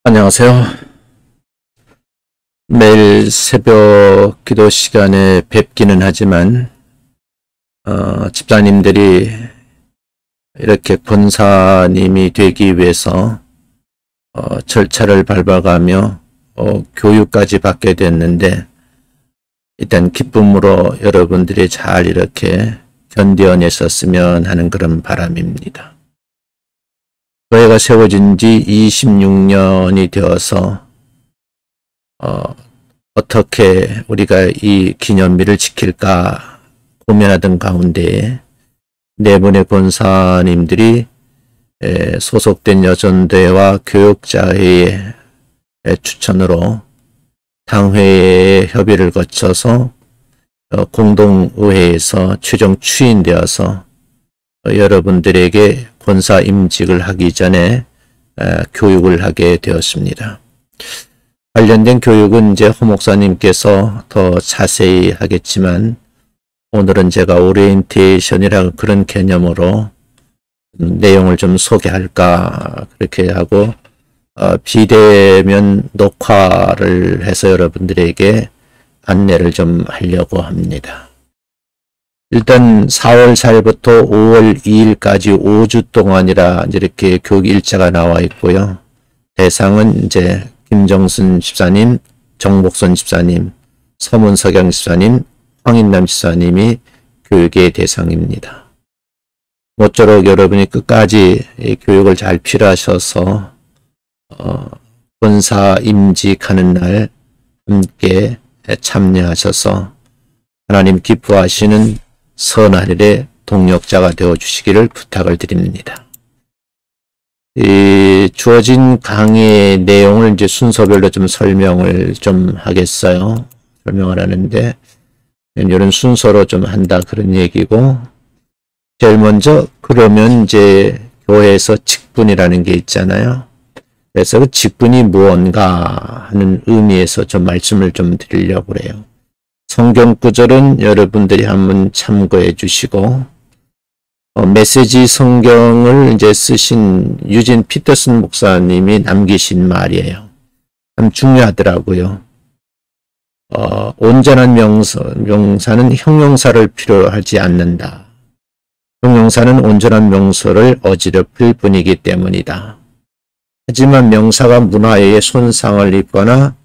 안녕하세요. 매일 새벽 기도 시간에 뵙기는 하지만 집사님들이 이렇게 권사님이 되기 위해서 절차를 밟아가며 교육까지 받게 됐는데, 일단 기쁨으로 여러분들이 잘 이렇게 견뎌냈었으면 하는 그런 바람입니다. 교회가 세워진 지 26년이 되어서 어떻게 우리가 이 기념일을 지킬까 고민하던 가운데 네 분의 권사님들이 소속된 여전대와 교육자회의 추천으로 당회의 협의를 거쳐서 공동의회에서 최종 추인되어서 여러분들에게 권사 임직을 하기 전에 교육을 하게 되었습니다. 관련된 교육은 이제 허 목사님께서 더 자세히 하겠지만, 오늘은 제가 오리엔테이션이라는 그런 개념으로 내용을 좀 소개할까 그렇게 하고 비대면 녹화를 해서 여러분들에게 안내를 좀 하려고 합니다. 일단 4월 4일부터 5월 2일까지 5주 동안이라 이렇게 교육 일자가 나와 있고요. 대상은 이제 김정순 집사님, 정복선 집사님, 서문석영 집사님, 황인남 집사님이 교육의 대상입니다. 모쪼록 여러분이 끝까지 이 교육을 잘 필요하셔서 권사 임직하는 날 함께 참여하셔서 하나님 기뻐하시는 선할일의 동력자가 되어 주시기를 부탁을 드립니다. 이 주어진 강의의 내용을 이제 순서별로 좀 설명을 좀 하겠어요. 설명을 하는데 이런 순서로 좀 한다 그런 얘기고, 제일 먼저 그러면 이제 교회에서 직분이라는 게 있잖아요. 그래서 그 직분이 무언가 하는 의미에서 좀 말씀을 좀 드리려고 그래요. 성경 구절은 여러분들이 한번 참고해 주시고, 메시지 성경을 이제 쓰신 유진 피터슨 목사님이 남기신 말이에요. 참 중요하더라고요. 온전한 명사는 형용사를 필요하지 않는다. 형용사는 온전한 명사를 어지럽힐 뿐이기 때문이다. 하지만 명사가 문화에 손상을 입거나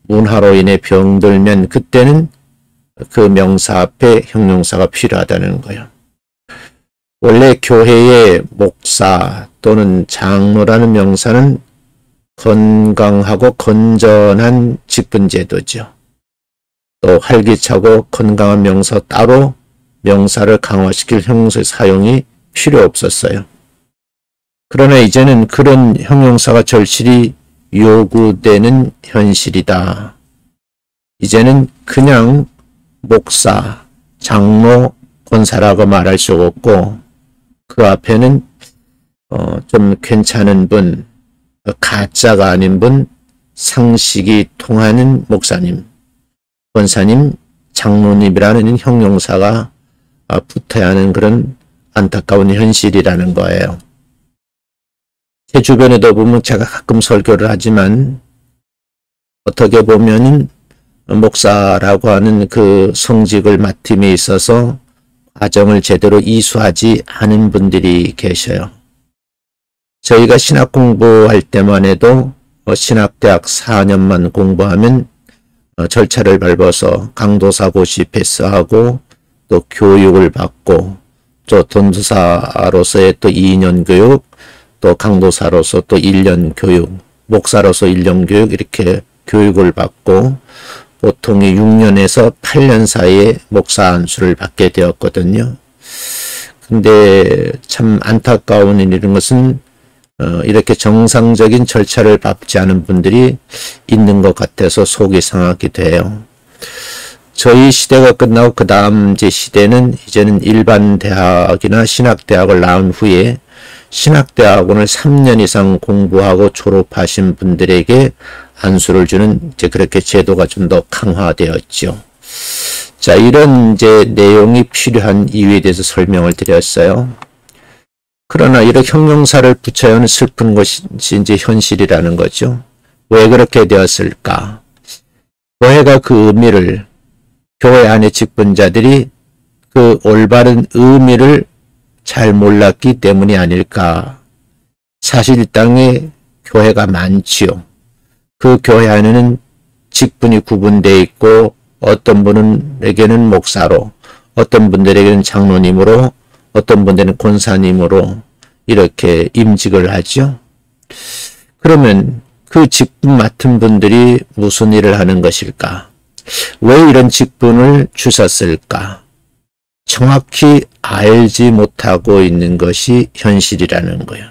문화로 인해 병들면 그때는 그 명사 앞에 형용사가 필요하다는 거예요. 원래 교회의 목사 또는 장로라는 명사는 건강하고 건전한 직분제도죠. 또 활기차고 건강한 명사 따로 명사를 강화시킬 형용사의 사용이 필요 없었어요. 그러나 이제는 그런 형용사가 절실히 요구되는 현실이다. 이제는 그냥 목사, 장로, 권사라고 말할 수 없고, 그 앞에는 좀 괜찮은 분, 가짜가 아닌 분, 상식이 통하는 목사님, 권사님, 장로님이라는 형용사가 붙어야 하는 그런 안타까운 현실이라는 거예요. 제 주변에도 보면 제가 가끔 설교를 하지만 어떻게 보면은 목사라고 하는 그 성직을 맡음에 있어서 과정을 제대로 이수하지 않은 분들이 계셔요. 저희가 신학 공부할 때만 해도 신학대학 4년만 공부하면 절차를 밟아서 강도사고시 패스하고 또 교육을 받고, 또 전도사로서의 또 2년 교육, 또 강도사로서 또 1년 교육, 목사로서 1년 교육, 이렇게 교육을 받고 보통이 6년에서 8년 사이에 목사 안수를 받게 되었거든요. 근데 참 안타까운 일인 것은 이렇게 정상적인 절차를 밟지 않은 분들이 있는 것 같아서 속이 상하기도 해요. 저희 시대가 끝나고 그 다음 제 시대는 이제는 일반 대학이나 신학대학을 나온 후에 신학대학원을 3년 이상 공부하고 졸업하신 분들에게 안수를 주는 이제 그렇게 제도가 좀 더 강화되었죠. 자, 이런 이제 내용이 필요한 이유에 대해서 설명을 드렸어요. 그러나 이렇게 형용사를 붙여야 하는 슬픈 것이 이제 현실이라는 거죠. 왜 그렇게 되었을까? 교회가 그 의미를, 교회 안의 직분자들이 그 올바른 의미를 잘 몰랐기 때문이 아닐까. 사실 이 땅에 교회가 많지요. 그 교회 안에는 직분이 구분되어 있고 어떤 분에게는 목사로, 어떤 분들에게는 장로님으로, 어떤 분들은 권사님으로 이렇게 임직을 하죠. 그러면 그 직분 맡은 분들이 무슨 일을 하는 것일까? 왜 이런 직분을 주셨을까? 정확히 알지 못하고 있는 것이 현실이라는 거예요.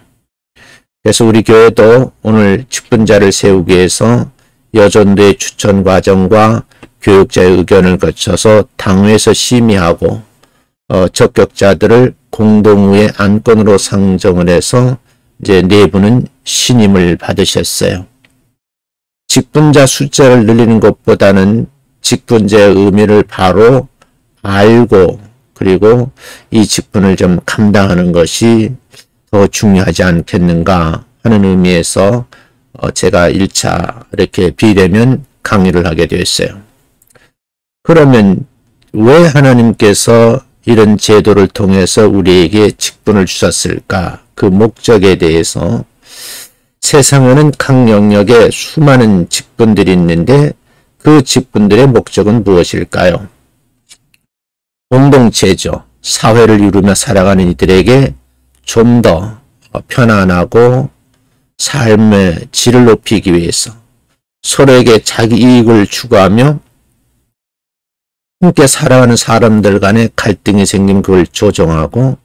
그래서 우리 교회도 오늘 직분자를 세우기 위해서 여전도의 추천 과정과 교육자의 의견을 거쳐서 당회에서 심의하고 적격자들을 공동의회 안건으로 상정을 해서 이제 내부는 신임을 받으셨어요. 직분자 숫자를 늘리는 것보다는 직분자의 의미를 바로 알고 그리고 이 직분을 좀 감당하는 것이 더 중요하지 않겠는가 하는 의미에서 제가 1차 이렇게 비대면 강의를 하게 되었어요. 그러면 왜 하나님께서 이런 제도를 통해서 우리에게 직분을 주셨을까? 그 목적에 대해서 세상에는 각 영역에 수많은 직분들이 있는데 그 직분들의 목적은 무엇일까요? 공동체죠. 사회를 이루며 살아가는 이들에게 좀 더 편안하고 삶의 질을 높이기 위해서 서로에게 자기 이익을 추구하며 함께 살아가는 사람들 간에 갈등이 생기면 그걸 조정하고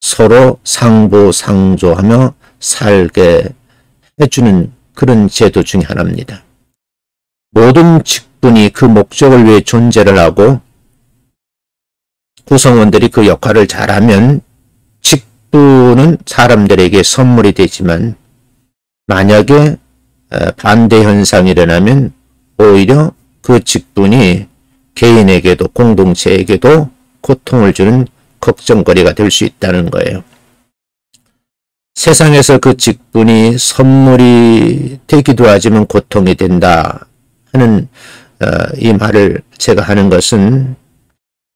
서로 상보상조하며 살게 해주는 그런 제도 중에 하나입니다. 모든 직분이 그 목적을 위해 존재를 하고 구성원들이 그 역할을 잘하면 직분은 사람들에게 선물이 되지만 만약에 반대 현상이 일어나면 오히려 그 직분이 개인에게도 공동체에게도 고통을 주는 걱정거리가 될 수 있다는 거예요. 세상에서 그 직분이 선물이 되기도 하지만 고통이 된다 하는 이 말을 제가 하는 것은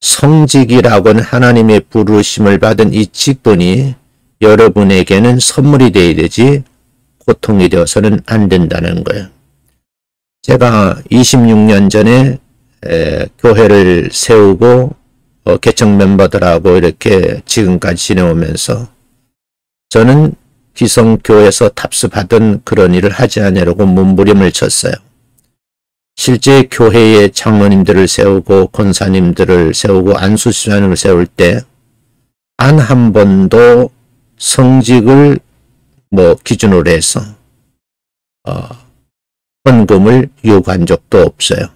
성직이라고는 하나님의 부르심을 받은 이 직분이 여러분에게는 선물이 되어야 되지 고통이 되어서는 안 된다는 거예요. 제가 26년 전에 교회를 세우고 개척 멤버들하고 이렇게 지금까지 지내오면서 저는 기성교에서 탑습하던 그런 일을 하지 않으려고 몸부림을 쳤어요. 실제 교회의 장로님들을 세우고 권사님들을 세우고 안수시장을 세울 때 단 한 번도 성직을 기준으로 해서 헌금을 요구한 적도 없어요.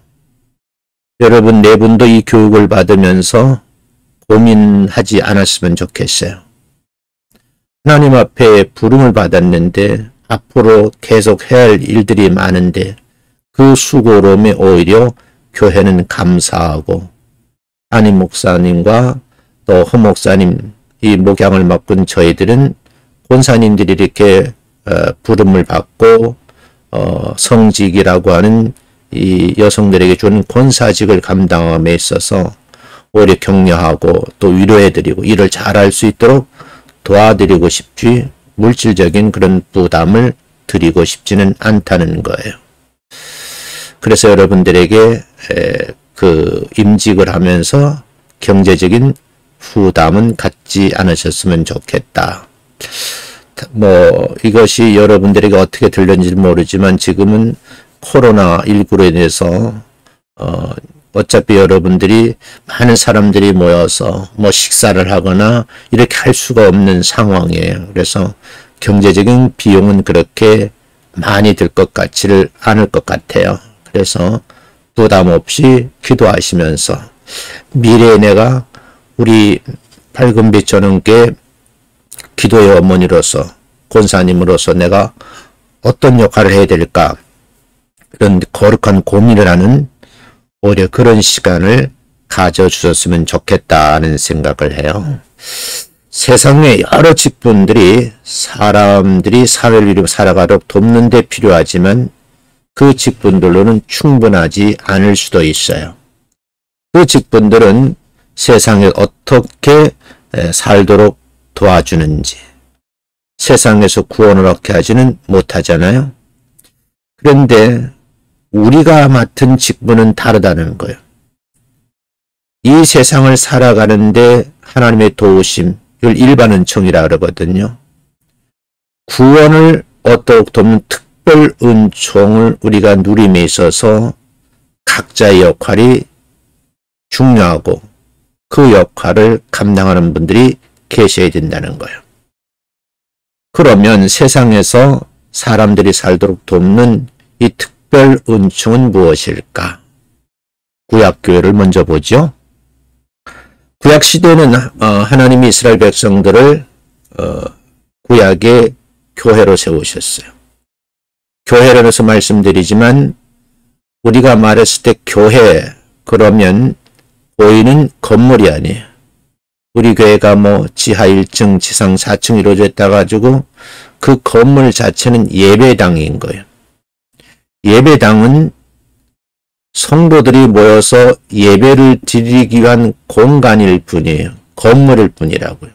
여러분 네 분도 이 교육을 받으면서 고민하지 않았으면 좋겠어요. 하나님 앞에 부름을 받았는데 앞으로 계속 해야 할 일들이 많은데 그 수고로움에 오히려 교회는 감사하고 담임 목사님과 또 허목사님 이 목양을 맡은 저희들은 권사님들이 이렇게 부름을 받고 성직이라고 하는 이 여성들에게 주는 권사직을 감당함에 있어서 오히려 격려하고 또 위로해드리고 일을 잘할 수 있도록 도와드리고 싶지 물질적인 그런 부담을 드리고 싶지는 않다는 거예요. 그래서 여러분들에게 그 임직을 하면서 경제적인 부담은 갖지 않으셨으면 좋겠다. 이것이 여러분들에게 어떻게 들렸는지 모르지만 지금은 코로나19로 인해서 어차피 여러분들이 많은 사람들이 모여서 식사를 하거나 이렇게 할 수가 없는 상황이에요. 그래서 경제적인 비용은 그렇게 많이 들 것 같지를 않을 것 같아요. 그래서 부담 없이 기도하시면서 미래에 내가 우리 밝은빛 전원께 기도의 어머니로서 권사님으로서 내가 어떤 역할을 해야 될까 그런 거룩한 고민을 하는 오히려 그런 시간을 가져주셨으면 좋겠다는 생각을 해요. 세상에 여러 직분들이 사람들이 사회를 이루고 살아가도록 돕는 데 필요하지만 그 직분들로는 충분하지 않을 수도 있어요. 그 직분들은 세상에 어떻게 살도록 도와주는지, 세상에서 구원을 얻게 하지는 못하잖아요. 그런데 우리가 맡은 직분은 다르다는 거예요. 이 세상을 살아가는데 하나님의 도우심, 이걸 일반 은총이라 그러거든요. 구원을 얻도록 돕는 특별 은총을 우리가 누림에 있어서 각자의 역할이 중요하고 그 역할을 감당하는 분들이 계셔야 된다는 거예요. 그러면 세상에서 사람들이 살도록 돕는 이 특별 은총은 무엇일까? 구약교회를 먼저 보죠. 구약시대는 하나님이 이스라엘 백성들을 구약의 교회로 세우셨어요. 교회라고 해서 말씀드리지만 우리가 말했을 때 교회 그러면 보이는 건물이 아니에요. 우리 교회가 뭐 지하 1층, 지상 4층 이루어져 있다 가지고 그 건물 자체는 예배당인 거예요. 예배당은 성도들이 모여서 예배를 드리기 위한 공간일 뿐이에요. 건물일 뿐이라고요.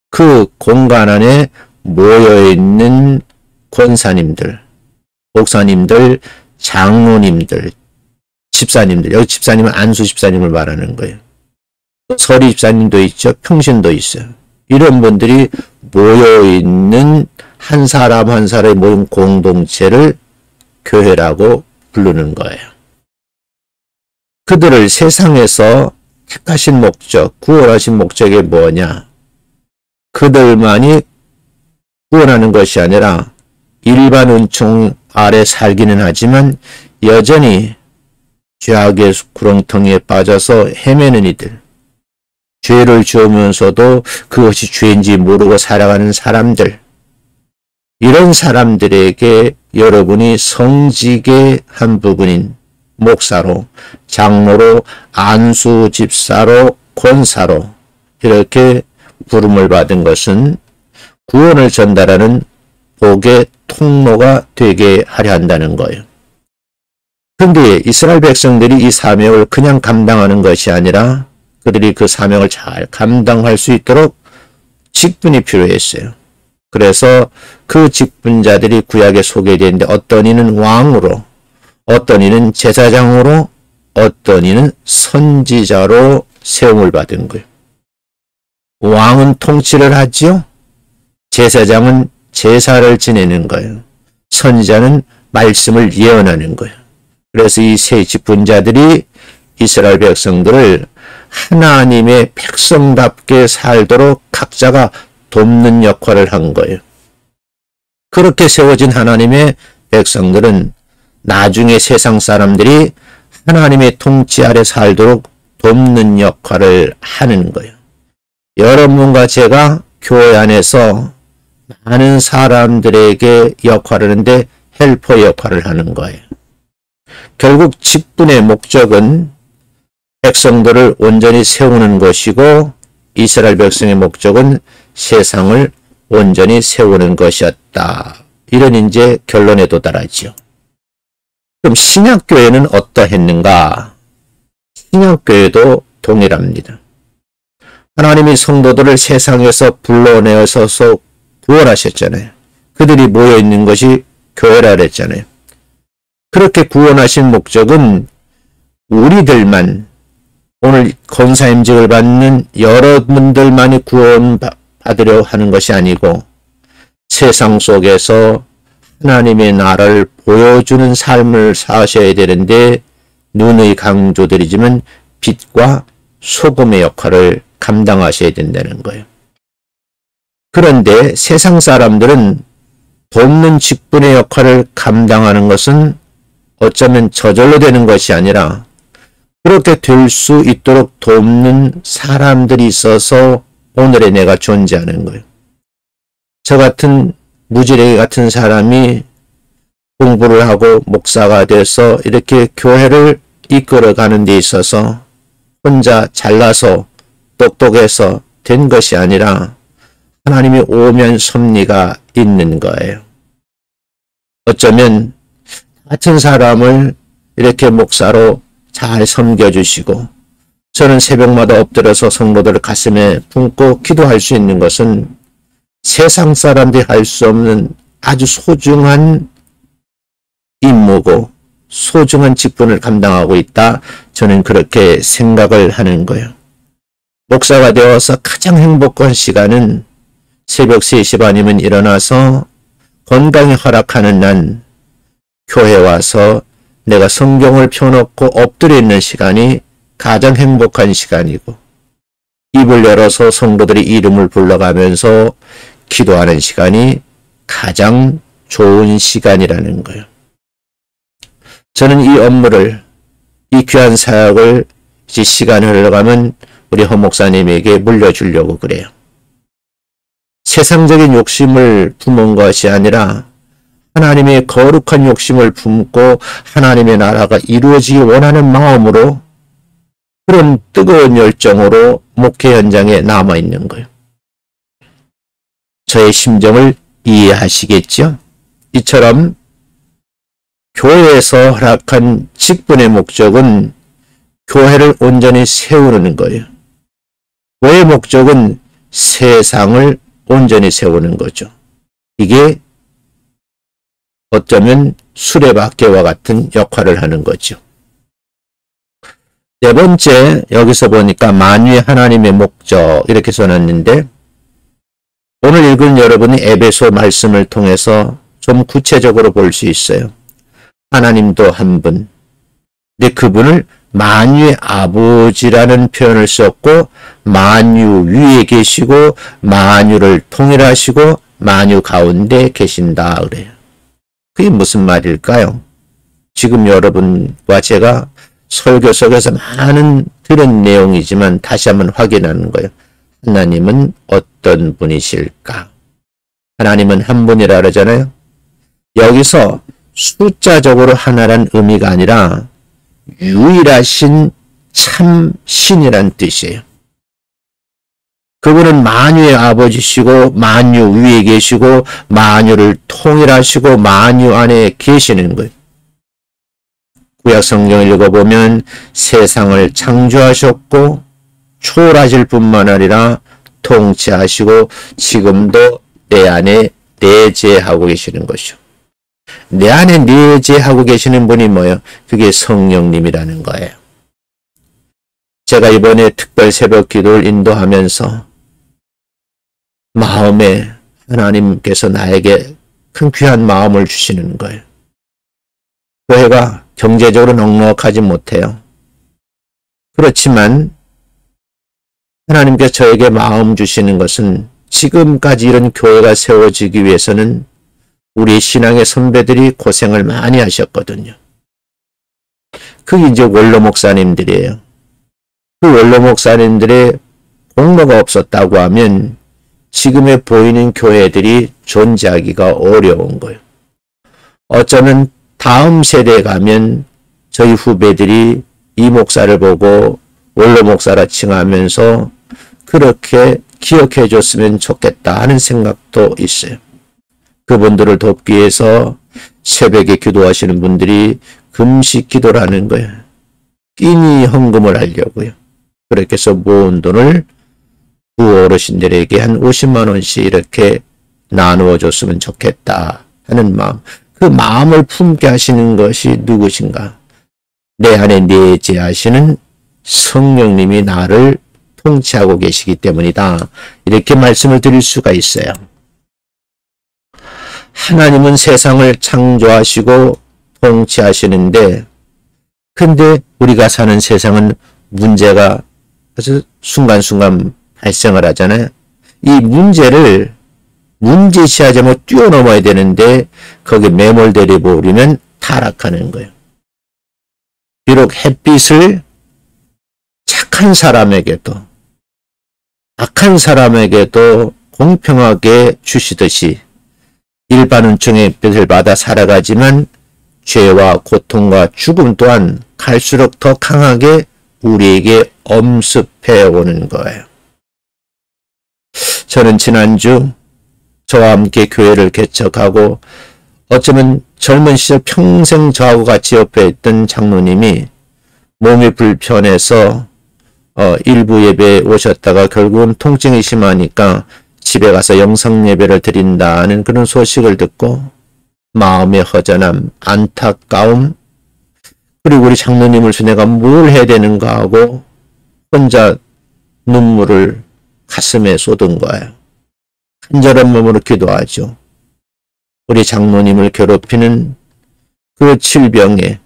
그 공간 안에 모여있는 권사님들, 목사님들, 장로님들, 집사님들, 여기 집사님은 안수 집사님을 말하는 거예요. 서리 집사님도 있죠. 평신도 있어요. 이런 분들이 모여있는 한 사람 한 사람이 모인 공동체를 교회라고 부르는 거예요. 그들을 세상에서 택하신 목적, 구원하신 목적이 뭐냐? 그들만이 구원하는 것이 아니라 일반 은총 아래 살기는 하지만 여전히 죄악의 구렁텅이에 빠져서 헤매는 이들, 죄를 지으면서도 그것이 죄인지 모르고 살아가는 사람들, 이런 사람들에게 여러분이 성직의 한 부분인 목사로, 장로로, 안수 집사로, 권사로 이렇게 부름을 받은 것은 구원을 전달하는 복의 통로가 되게 하려 한다는 거예요. 그런데 이스라엘 백성들이 이 사명을 그냥 감당하는 것이 아니라 그들이 그 사명을 잘 감당할 수 있도록 직분이 필요했어요. 그래서 그 직분자들이 구약에 소개되는데 어떤 이는 왕으로, 어떤 이는 제사장으로, 어떤 이는 선지자로 세움을 받은 거예요. 왕은 통치를 하지요. 제사장은 제사를 지내는 거예요. 선지자는 말씀을 예언하는 거예요. 그래서 이 세 직분자들이 이스라엘 백성들을 하나님의 백성답게 살도록 각자가 돕는 역할을 한 거예요. 그렇게 세워진 하나님의 백성들은 나중에 세상 사람들이 하나님의 통치 아래 살도록 돕는 역할을 하는 거예요. 여러분과 제가 교회 안에서 많은 사람들에게 역할을 하는데 헬퍼 역할을 하는 거예요. 결국 직분의 목적은 백성들을 온전히 세우는 것이고 이스라엘 백성의 목적은 세상을 온전히 세우는 것이었다. 이런 이제 결론에 도달하지요. 그럼 신약교회는 어떠했는가? 신약교회도 동일합니다. 하나님이 성도들을 세상에서 불러내어서 구원하셨잖아요. 그들이 모여있는 것이 교회라 그랬잖아요. 그렇게 구원하신 목적은 우리들만, 오늘 권사임직을 받는 여러분들만이 구원받으려 하는 것이 아니고 세상 속에서 하나님의 나라를 보여주는 삶을 사셔야 되는데 눈의 강조드리지만 빛과 소금의 역할을 감당하셔야 된다는 거예요. 그런데 세상 사람들은 돕는 직분의 역할을 감당하는 것은 어쩌면 저절로 되는 것이 아니라 그렇게 될 수 있도록 돕는 사람들이 있어서 오늘의 내가 존재하는 거예요. 저 같은 무지랭이 같은 사람이 공부를 하고 목사가 돼서 이렇게 교회를 이끌어가는 데 있어서 혼자 잘나서 똑똑해서 된 것이 아니라 하나님의 오면 섭리가 있는 거예요. 어쩌면 같은 사람을 이렇게 목사로 잘 섬겨주시고 저는 새벽마다 엎드려서 성도들 가슴에 품고 기도할 수 있는 것은 세상 사람들이 할 수 없는 아주 소중한 임무고 소중한 직분을 감당하고 있다. 저는 그렇게 생각을 하는 거예요. 목사가 되어서 가장 행복한 시간은 새벽 3시 반이면 일어나서 건강이 허락하는 난 교회 와서 내가 성경을 펴놓고 엎드려 있는 시간이 가장 행복한 시간이고 입을 열어서 성도들의 이름을 불러가면서 기도하는 시간이 가장 좋은 시간이라는 거예요. 저는 이 업무를, 이 귀한 사역을 이제 시간이 흘러가면 우리 허 목사님에게 물려주려고 그래요. 세상적인 욕심을 품은 것이 아니라 하나님의 거룩한 욕심을 품고 하나님의 나라가 이루어지기 원하는 마음으로 그런 뜨거운 열정으로 목회 현장에 남아있는 거예요. 저의 심정을 이해하시겠죠? 이처럼 교회에서 허락한 직분의 목적은 교회를 온전히 세우는 거예요. 교회의 목적은 세상을 온전히 세우는 거죠. 이게 어쩌면 수레바퀴와 같은 역할을 하는 거죠. 네 번째, 여기서 보니까 만유의 하나님의 목적 이렇게 써놨는데 오늘 읽은 여러분이 에베소 말씀을 통해서 좀 구체적으로 볼 수 있어요. 하나님도 한 분, 근데 그분을 만유의 아버지라는 표현을 썼고 만유 위에 계시고 만유를 통일하시고 만유 가운데 계신다 그래요. 그게 무슨 말일까요? 지금 여러분과 제가 설교 속에서 많은 들은 내용이지만 다시 한번 확인하는 거예요. 하나님은 어떤 분이실까? 하나님은 한 분이라 그러잖아요. 여기서 숫자적으로 하나란 의미가 아니라 유일하신 참 신이란 뜻이에요. 그분은 만유의 아버지시고 만유 위에 계시고 만유를 통일하시고 만유 안에 계시는 거예요. 구약 성경을 읽어보면 세상을 창조하셨고 초월하실 뿐만 아니라 통치하시고 지금도 내 안에 내재하고 계시는 것이죠. 내 안에 내재하고 계시는 분이 뭐예요? 그게 성령님이라는 거예요. 제가 이번에 특별 새벽 기도를 인도하면서 마음에 하나님께서 나에게 큰 귀한 마음을 주시는 거예요. 교회가 경제적으로 넉넉하지 못해요. 그렇지만 하나님께서 저에게 마음 주시는 것은 지금까지 이런 교회가 세워지기 위해서는 우리 신앙의 선배들이 고생을 많이 하셨거든요. 그게 이제 원로 목사님들이에요. 그 원로 목사님들의 공로가 없었다고 하면 지금의 보이는 교회들이 존재하기가 어려운 거예요. 어쩌면 다음 세대에 가면 저희 후배들이 이 목사를 보고 원로 목사라 칭하면서 그렇게 기억해 줬으면 좋겠다 하는 생각도 있어요. 그분들을 돕기 위해서 새벽에 기도하시는 분들이 금식 기도를 하는 거예요. 끼니 헌금을 하려고요. 그렇게 해서 모은 돈을 구 어르신들에게 한 50만 원씩 이렇게 나누어 줬으면 좋겠다 하는 마음. 그 마음을 품게 하시는 것이 누구신가? 내 안에 내재하시는 성령님이 나를 통치하고 계시기 때문이다. 이렇게 말씀을 드릴 수가 있어요. 하나님은 세상을 창조하시고 통치하시는데 근데 우리가 사는 세상은 문제가 아주 순간순간 발생을 하잖아요. 이 문제를 문제시하자면 뛰어넘어야 되는데 거기에 매몰되려 버리면 타락하는 거예요. 비록 햇빛을 착한 사람에게도 악한 사람에게도 공평하게 주시듯이 일반운총의 햇빛을 받아 살아가지만 죄와 고통과 죽음 또한 갈수록 더 강하게 우리에게 엄습해 오는 거예요. 저는 지난주 저와 함께 교회를 개척하고 어쩌면 젊은 시절 평생 저하고 같이 옆에 있던 장로님이 몸이 불편해서 일부 예배에 오셨다가 결국은 통증이 심하니까 집에 가서 영상 예배를 드린다는 그런 소식을 듣고 마음의 허전함, 안타까움, 그리고 우리 장로님을 위해서 내가 뭘 해야 되는가 하고 혼자 눈물을 가슴에 쏟은 거예요. 간절한 마음으로 기도하죠. 우리 장로님을 괴롭히는 그 질병에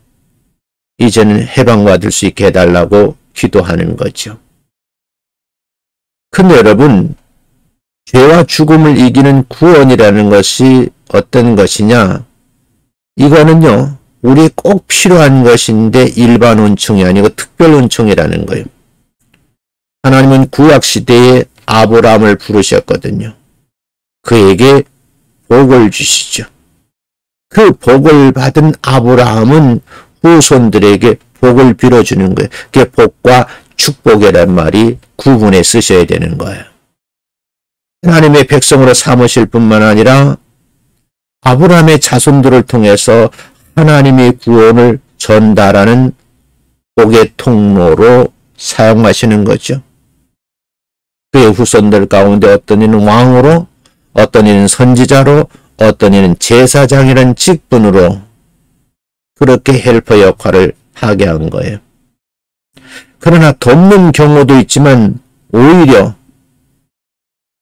이제는 해방받을 수 있게 해달라고 기도하는 거죠. 근데 여러분, 죄와 죽음을 이기는 구원이라는 것이 어떤 것이냐? 이거는요, 우리 꼭 필요한 것인데 일반 은총이 아니고 특별 은총이라는 거예요. 하나님은 구약시대에 아브라함을 부르셨거든요. 그에게 복을 주시죠. 그 복을 받은 아브라함은 후손들에게 복을 빌어주는 거예요. 그게 복과 축복이란 말이 구분해 쓰셔야 되는 거예요. 하나님의 백성으로 삼으실 뿐만 아니라 아브라함의 자손들을 통해서 하나님의 구원을 전달하는 복의 통로로 사용하시는 거죠. 그의 후손들 가운데 어떤 이는 왕으로, 어떤 이는 선지자로, 어떤 이는 제사장이라는 직분으로 그렇게 헬퍼 역할을 하게 한 거예요. 그러나 돕는 경우도 있지만 오히려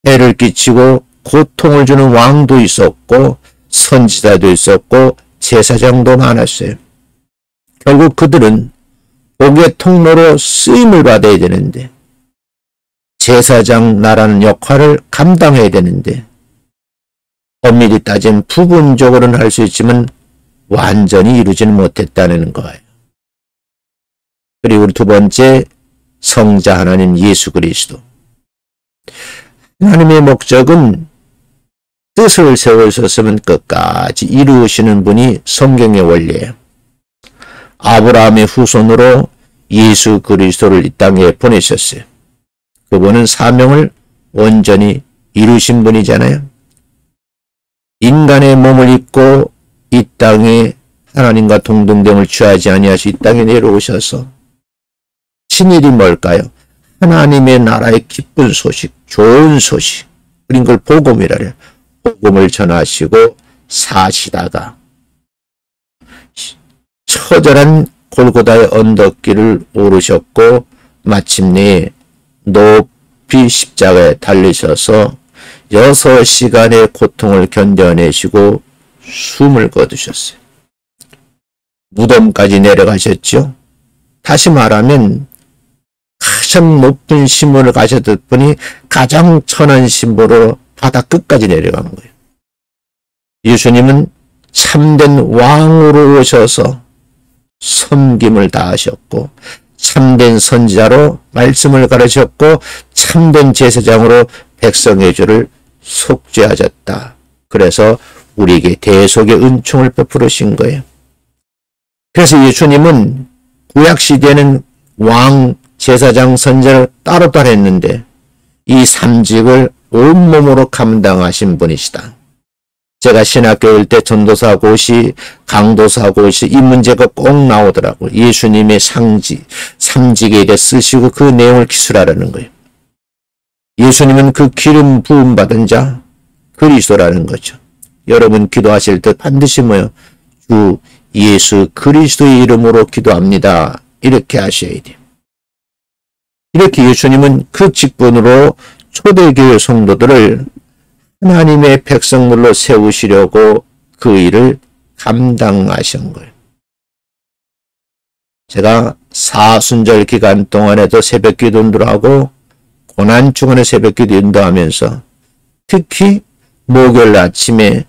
해를 끼치고 고통을 주는 왕도 있었고 선지자도 있었고 제사장도 많았어요. 결국 그들은 복의 통로로 쓰임을 받아야 되는데 제사장 나라는 역할을 감당해야 되는데 엄밀히 따지면 부분적으로는 할 수 있지만 완전히 이루지는 못했다는 거예요. 그리고 두 번째, 성자 하나님 예수 그리스도. 하나님의 목적은 뜻을 세우셨으면 끝까지 이루시는 분이 성경의 원리예요. 아브라함의 후손으로 예수 그리스도를 이 땅에 보내셨어요. 그분은 사명을 온전히 이루신 분이잖아요. 인간의 몸을 입고 이 땅에 하나님과 동등됨을 취하지 아니하시 이 땅에 내려오셔서 친일이 뭘까요? 하나님의 나라의 기쁜 소식, 좋은 소식, 그런 걸 복음이라 해요. 복음을 전하시고 사시다가 처절한 골고다의 언덕길을 오르셨고 마침내 높이 십자가에 달리셔서 6시간의 고통을 견뎌내시고 숨을 거두셨어요. 무덤까지 내려가셨죠. 다시 말하면 가장 높은 신분을 가셨던 분이 가장 천한 신부로 바다 끝까지 내려간 거예요. 예수님은 참된 왕으로 오셔서 섬김을 다하셨고 참된 선지자로 말씀을 가르쳤고 참된 제사장으로 백성의 죄를 속죄하셨다. 그래서 우리에게 대속의 은총을 베푸르신 거예요. 그래서 예수님은 구약시대에는 왕, 제사장, 선지자를 따로따로 했는데 이 삼직을 온몸으로 감당하신 분이시다. 제가 신학교일 때 전도사 고시, 강도사 고시 이 문제가 꼭 나오더라고요. 예수님의 삼직에 대해 쓰시고 그 내용을 기술하라는 거예요. 예수님은 그 기름 부음 받은 자 그리스도라는 거죠. 여러분 기도하실 때 반드시 뭐요? 주 예수 그리스도의 이름으로 기도합니다. 이렇게 하셔야 돼요. 이렇게 예수님은 그 직분으로 초대교회 성도들을 하나님의 백성들로 세우시려고 그 일을 감당하신 거예요. 제가 사순절 기간 동안에도 새벽기도 인도하고 고난주간에 새벽기도 인도하면서 특히 목요일 아침에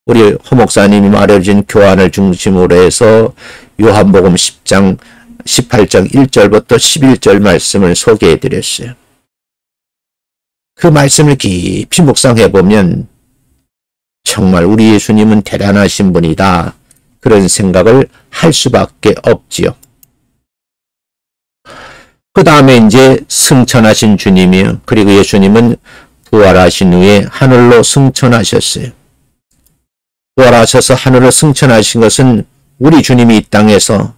우리 허 목사님이 말해주신 교환을 중심으로 해서 요한복음 10장 18장 1절부터 11절 말씀을 소개해 드렸어요. 그 말씀을 깊이 묵상해 보면 정말 우리 예수님은 대단하신 분이다. 그런 생각을 할 수밖에 없지요. 그 다음에 이제 승천하신 주님이요. 그리고 예수님은 부활하신 후에 하늘로 승천하셨어요. 부활하셔서 하늘을 승천하신 것은 우리 주님이 이 땅에서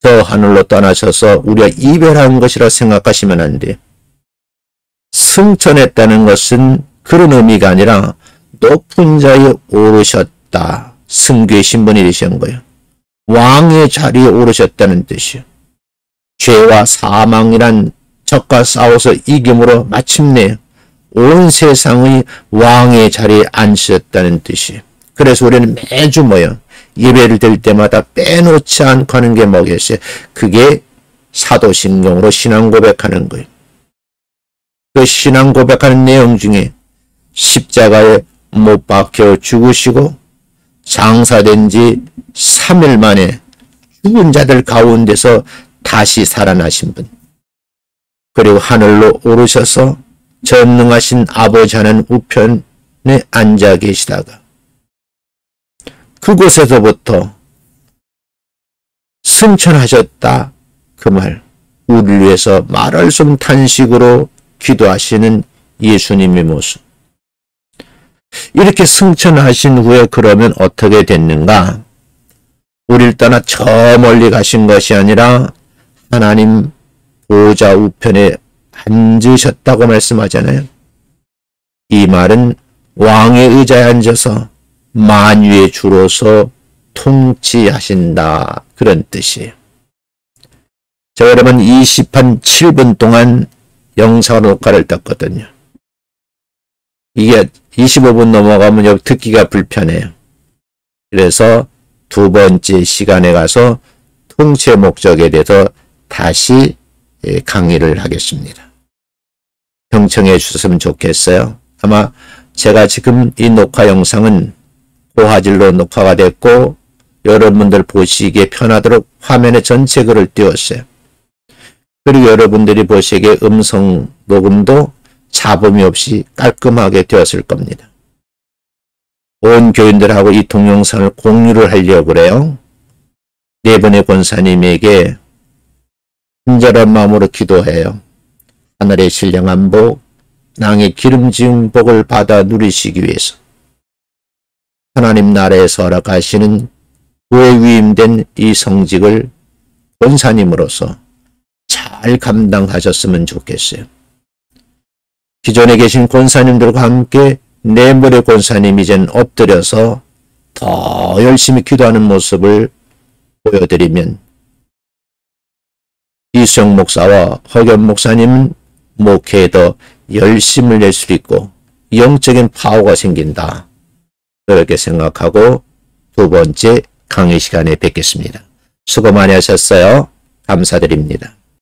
저 하늘로 떠나셔서 우리가 이별한 것이라 생각하시면 안 돼요. 승천했다는 것은 그런 의미가 아니라 높은 자리에 오르셨다. 승귀의 신분이 되신 거예요. 왕의 자리에 오르셨다는 뜻이요. 죄와 사망이란 적과 싸워서 이김으로 마침내 온 세상의 왕의 자리에 앉으셨다는 뜻이에요. 그래서 우리는 매주 모여 예배를 드릴 때마다 빼놓지 않고 하는 게 뭐겠어요? 그게 사도신경으로 신앙 고백하는 거예요. 그 신앙 고백하는 내용 중에 십자가에 못 박혀 죽으시고 장사된 지 3일 만에 죽은 자들 가운데서 다시 살아나신 분, 그리고 하늘로 오르셔서 전능하신 아버지 하나님 우편에 앉아 계시다가 그곳에서부터 승천하셨다. 그 말, 우리를 위해서 말할 수 없는 탄식으로 기도하시는 예수님의 모습. 이렇게 승천하신 후에 그러면 어떻게 됐는가? 우리를 떠나 저 멀리 가신 것이 아니라 하나님 보좌 우편에 앉으셨다고 말씀하잖아요. 이 말은 왕의 의자에 앉아서 만유의 주로서 통치하신다. 그런 뜻이에요. 저 여러분 27분 동안 영상 녹화를 떴거든요. 이게 25분 넘어가면 여기 듣기가 불편해요. 그래서 두 번째 시간에 가서 통치의 목적에 대해서 다시 강의를 하겠습니다. 경청해 주셨으면 좋겠어요. 아마 제가 지금 이 녹화 영상은 고화질로 녹화가 됐고 여러분들 보시기에 편하도록 화면에 전체 글을 띄웠어요. 그리고 여러분들이 보시기에 음성 녹음도 잡음이 없이 깔끔하게 되었을 겁니다. 온 교인들하고 이 동영상을 공유를 하려고 그래요. 네 분의 권사님에게 친절한 마음으로 기도해요. 하늘의 신령한 복, 땅의 기름지은 복을 받아 누리시기 위해서 하나님 나라에서 허락하시는 구에 위임된 이 성직을 권사님으로서 잘 감당하셨으면 좋겠어요. 기존에 계신 권사님들과 함께 내물의 권사님이 이젠 엎드려서 더 열심히 기도하는 모습을 보여드리면 이수영 목사와 허겸 목사님은 목회에 더 열심을 낼 수 있고 영적인 파워가 생긴다. 그렇게 생각하고 두 번째 강의 시간에 뵙겠습니다. 수고 많이 하셨어요. 감사드립니다.